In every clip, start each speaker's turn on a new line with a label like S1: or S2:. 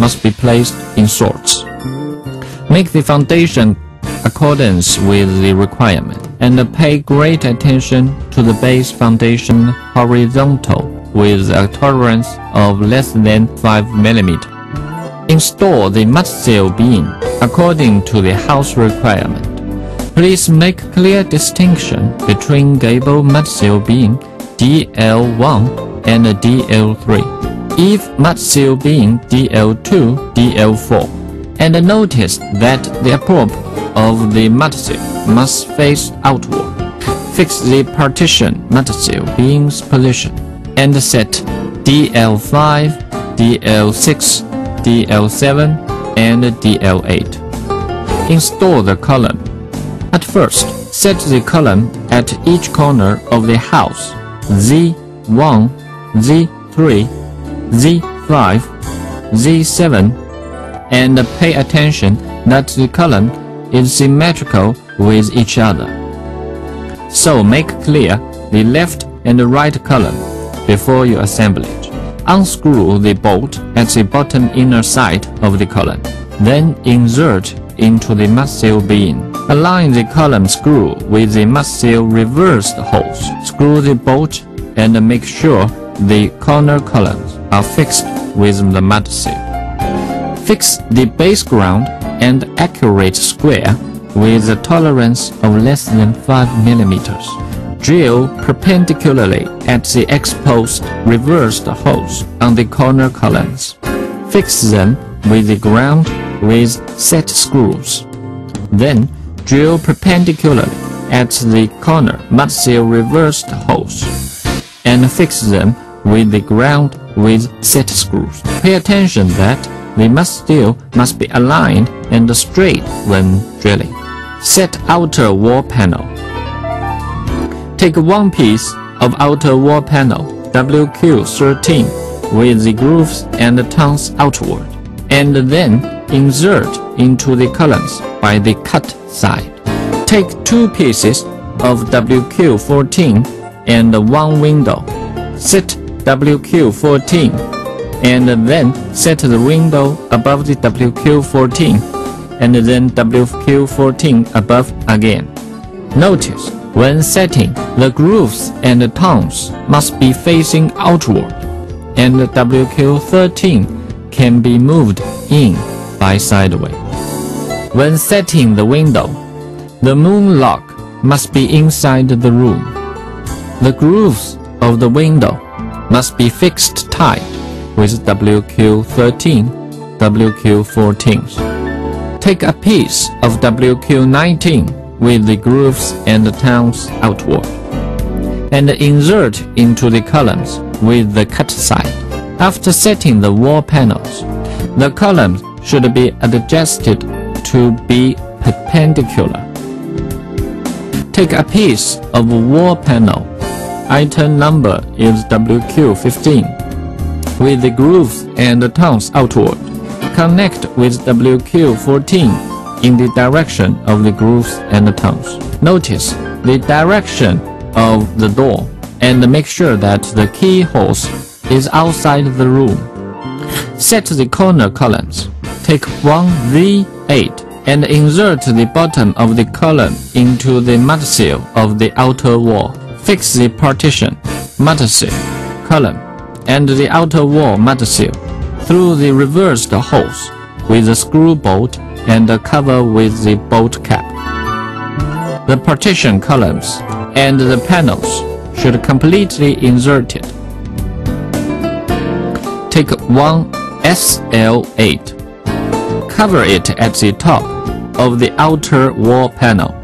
S1: must be placed in sorts. Make the foundation accordance with the requirement, and pay great attention to the base foundation horizontal with a tolerance of less than 5 mm. Install the mud seal beam according to the house requirement. Please make clear distinction between gable mud seal beam DL1 and DL3. If mud seal beam DL2, DL4, and notice that the probe of the mud seal must face outward. Fix the partition mud seal beam's position and set DL5, DL6, DL7, and DL8. Install the column. At first, set the column at each corner of the house Z1, Z3, Z5, Z7, and pay attention that the column is symmetrical with each other. So make clear the left and the right column before you assemble it. Unscrew the bolt at the bottom inner side of the column. Then insert into the mud seal beam. Align the column screw with the mud seal reversed holes. Screw the bolt and make sure the corner columns are fixed with the mud seal. Fix the base ground and accurate square with a tolerance of less than 5 mm. Drill perpendicularly at the exposed reversed holes on the corner columns. Fix them with the ground with set screws. Then drill perpendicularly at the corner mud seal reversed holes and fix them with the ground with set screws. Pay attention that the mud seal must be aligned and straight when drilling. Set outer wall panel. Take one piece of outer wall panel WQ13 with the grooves and the tongues outward, and then insert into the columns by the cut side. Take two pieces of WQ14 and one window. Set WQ14 and then set the window above the WQ14 and then WQ14 above again. Notice, when setting, the grooves and the tongues must be facing outward, and the WQ13 can be moved in by sideways. When setting the window, the moon lock must be inside the room. The grooves of the window must be fixed tight with WQ13, WQ14s. Take a piece of WQ19 with the grooves and the tongues outward, and insert into the columns with the cut side. After setting the wall panels, the columns should be adjusted to be perpendicular. Take a piece of wall panel, item number is WQ15, with the grooves and the tongues outward. Connect with WQ14 in the direction of the grooves and the tongues. Notice the direction of the door and make sure that the keyholes is outside the room. Set the corner columns. Take one Z8 and insert the bottom of the column into the mud seal of the outer wall. Fix the partition, mud seal, column, and the outer wall mud seal through the reversed holes with a screw bolt and cover with the bolt cap. The partition columns and the panels should completely inserted. Take one SL8. Cover it at the top of the outer wall panel.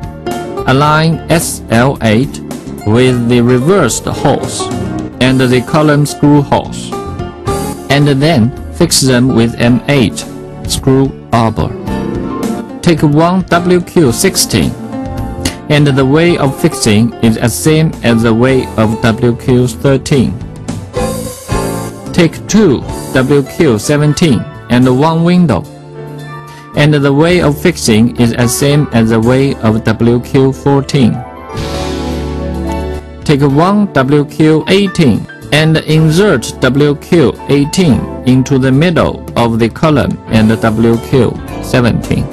S1: Align SL8 with the reversed holes and the column screw holes, and then fix them with M8 screw arbor. Take one WQ16, and the way of fixing is the same as the way of WQ13. Take two WQ17 and one window, and the way of fixing is the same as the way of WQ14. Take one WQ18 and insert WQ18 into the middle of the column and WQ17.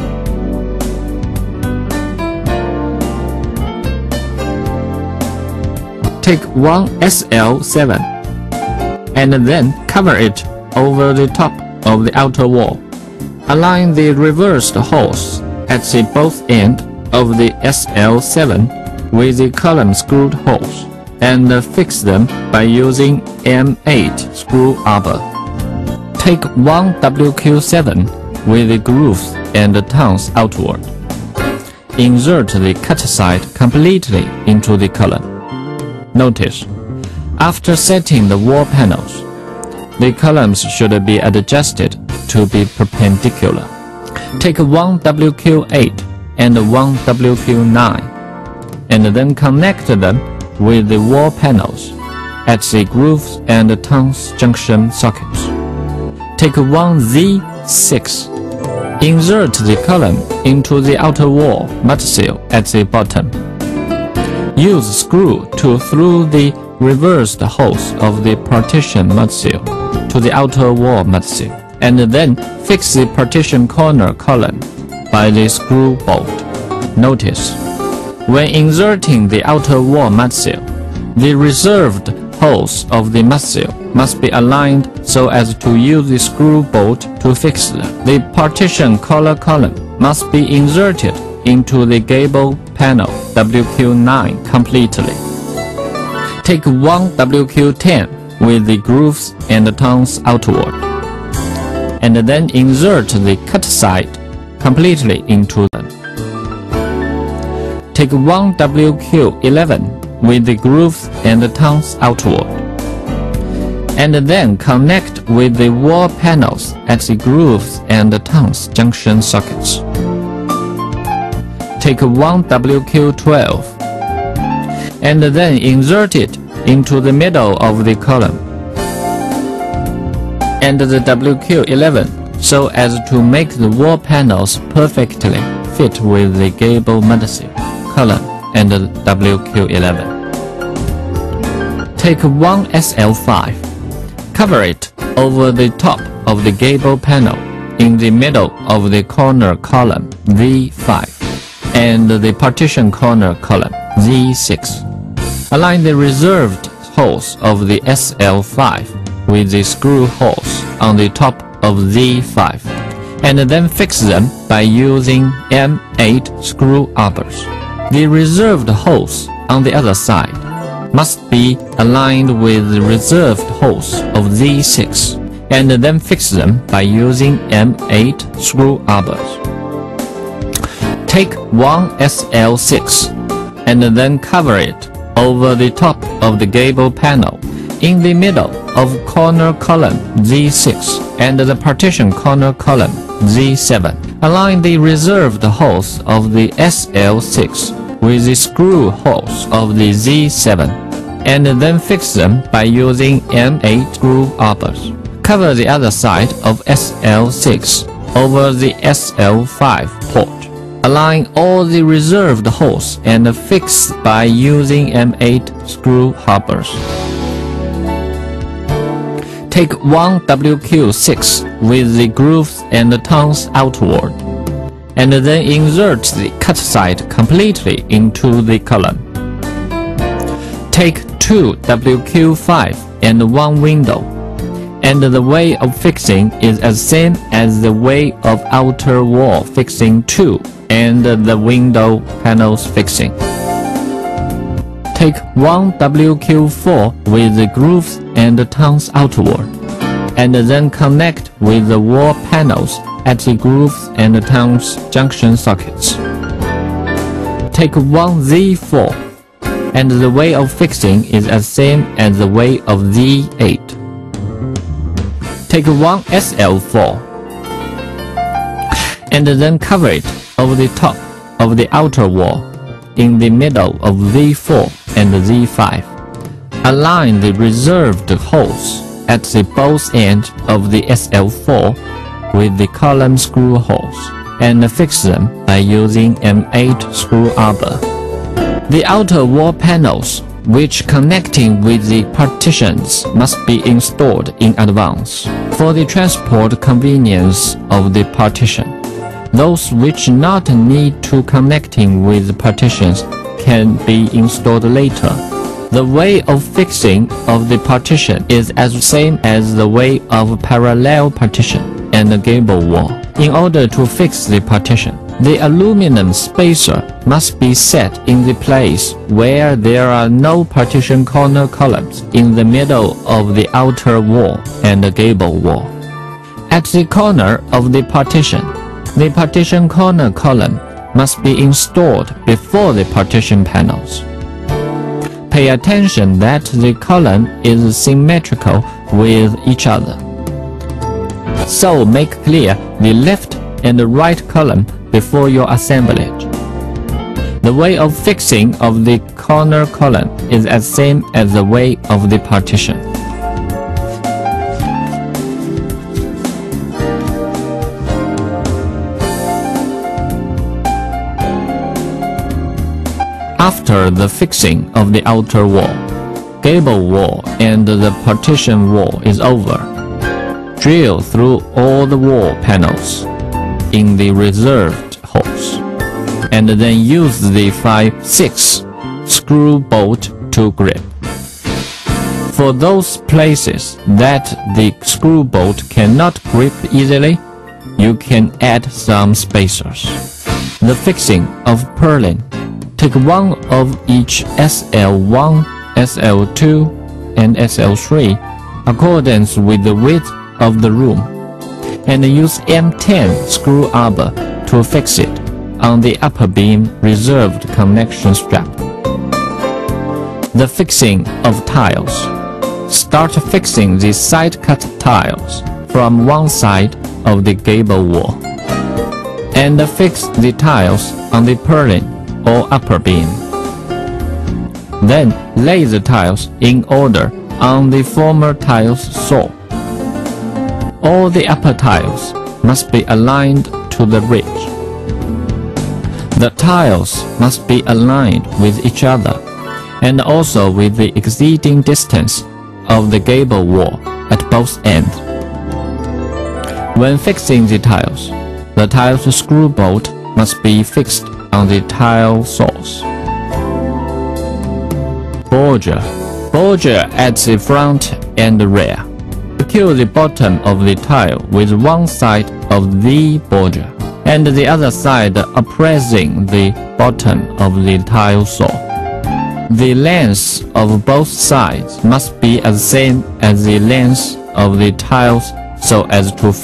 S1: Take one SL7 and then cover it over the top of the outer wall. Align the reversed holes at the both end of the SL7 with the column screwed holes and fix them by using M8 screw arbor. Take one WQ7 with the grooves and tongues outward. Insert the cut side completely into the column. Notice, after setting the wall panels, the columns should be adjusted to be perpendicular. Take one WQ8 and one WQ9 and then connect them with the wall panels at the grooves and tongues junction sockets. Take one Z6. Insert the column into the outer wall mud seal at the bottom. Use screw to through the reversed holes of the partition mud seal to the outer wall mud seal, and then fix the partition corner column by the screw bolt. Notice, when inserting the outer wall mud seal, the reserved holes of the mud seal must be aligned so as to use the screw bolt to fix them. The partition collar column must be inserted into the gable panel WQ9 completely. Take one WQ10 with the grooves and tongues outward, and then insert the cut side completely into them. Take one WQ11 with the grooves and tongues outward, and then connect with the wall panels at the grooves and tongues junction sockets. Take one WQ12 and then insert it into the middle of the column and the WQ11 so as to make the wall panels perfectly fit with the gable mud seal, column, and the WQ11. Take one SL5, cover it over the top of the gable panel in the middle of the corner column V5 and the partition corner column Z6. Align the reserved holes of the SL5 with the screw holes on the top of Z5, and then fix them by using M8 screw arbors. The reserved holes on the other side must be aligned with the reserved holes of Z6, and then fix them by using M8 screw arbors. Take one SL6 and then cover it over the top of the gable panel in the middle of corner column Z6 and the partition corner column Z7. Align the reserved holes of the SL6 with the screw holes of the Z7 and then fix them by using M8 screw arbors. Cover the other side of SL6 over the SL5 port. Align all the reserved holes and fix by using M8 screw arbors. Take one WQ6 with the grooves and the tongues outward, and then insert the cut side completely into the column. Take two WQ5 and one window, and the way of fixing is as same as the way of outer wall fixing 2 and the window panels fixing. Take one WQ4 with the grooves and the tongues outward, and then connect with the wall panels at the grooves and the tongues junction sockets. Take one Z4, and the way of fixing is as same as the way of Z8. Take one SL4, and then cover it over the top of the outer wall in the middle of Z4 and Z5. Align the reserved holes at the both ends of the SL4 with the column screw holes and fix them by using M8 screw arbor. The outer wall panels which connecting with the partitions must be installed in advance for the transport convenience of the partition. Those which not need to connecting with partitions can be installed later. The way of fixing of the partition is as same as the way of parallel partition and the gable wall. In order to fix the partition, the aluminum spacer must be set in the place where there are no partition corner columns in the middle of the outer wall and the gable wall. At the corner of the partition corner column must be installed before the partition panels. Pay attention that the column is symmetrical with each other. So make clear the left and the right column before your assemblage. The way of fixing of the corner column is as same as the way of the partition. After the fixing of the outer wall, gable wall and the partition wall is over, drill through all the wall panels in the reserved holes, and then use the 5/6 screw bolt to grip. For those places that the screw bolt cannot grip easily, you can add some spacers. The fixing of purlin. Take one of each SL1, SL2, and SL3 accordance with the width of the room, and use M10 screw arbor to fix it on the upper beam reserved connection strap. The fixing of tiles. Start fixing the side cut tiles from one side of the gable wall, and fix the tiles on the purlin or upper beam. Then lay the tiles in order on the former tiles saw. All the upper tiles must be aligned to the ridge. The tiles must be aligned with each other and also with the exceeding distance of the gable wall at both ends. When fixing the tiles screw bolt must be fixed on the tile saws. Border at the front and the rear. Secure the bottom of the tile with one side of the border and the other side oppressing the bottom of the tile saw. The length of both sides must be as same as the length of the tiles so as to fit